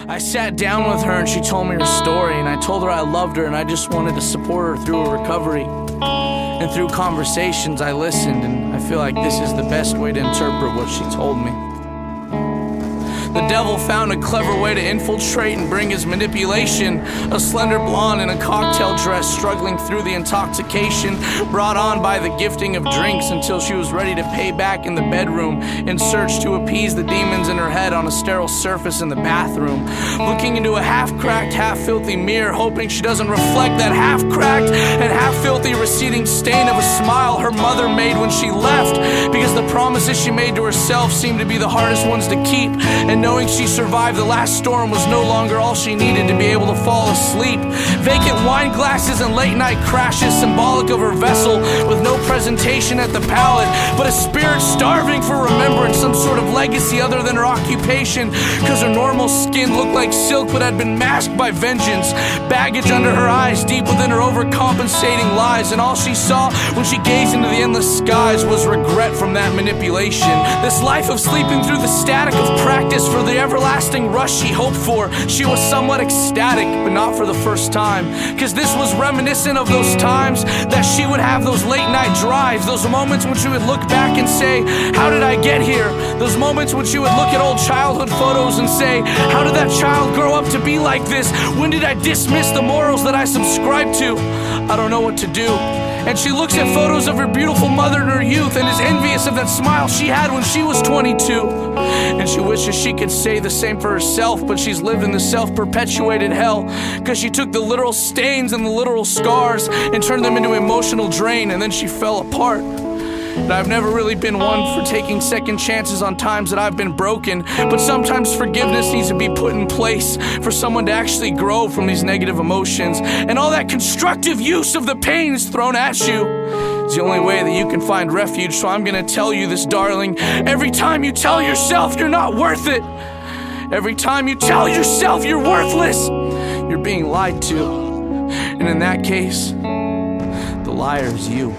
I sat down with her and she told me her story, and I told her I loved her and I just wanted to support her through her recovery. And through conversations I listened, and I feel like this is the best way to interpret what she told me. The devil found a clever way to infiltrate and bring his manipulation. A slender blonde in a cocktail dress, struggling through the intoxication brought on by the gifting of drinks, until she was ready to pay back in the bedroom, in search to appease the demons in her head on a sterile surface in the bathroom. Looking into a half-cracked, half-filthy mirror, hoping she doesn't reflect that half-cracked and half-filthy receding stain of a smile her mother made when she left, because the promises she made to herself seemed to be the hardest ones to keep. And knowing she survived the last storm was no longer all she needed to be able to fall asleep. Vacant wine glasses and late night crashes, symbolic of her vessel, with no presentation at the palate, but a spirit starving for remembrance, some sort of legacy other than her occupation, cause her normal skin looked like silk but had been masked by vengeance. Baggage under her eyes, deep within her overcompensating lies, and all she saw when she gazed into the endless skies was regret from that manipulation. This life of sleeping through the static of practice for the everlasting rush she hoped for. She was somewhat ecstatic, but not for the first time, cause this was reminiscent of those times that she would have those late night drives, those moments when she would look back and say, how did I get here? Those moments when she would look at old childhood photos and say, how did that child grow up to be like this? When did I dismiss the morals that I subscribed to? I don't know what to do. And she looks at photos of her beautiful mother in her youth and is envious of that smile she had when she was 22. And she wishes she could say the same for herself, but she's lived in the self-perpetuated hell, cause she took the literal stains and the literal scars and turned them into emotional drain, and then she fell apart. And I've never really been one for taking second chances on times that I've been broken, but sometimes forgiveness needs to be put in place for someone to actually grow from these negative emotions, and all that constructive use of the pain is thrown at you. It's the only way that you can find refuge, so I'm gonna tell you this, darling. Every time you tell yourself you're not worth it, every time you tell yourself you're worthless, you're being lied to. And in that case, the liar is you.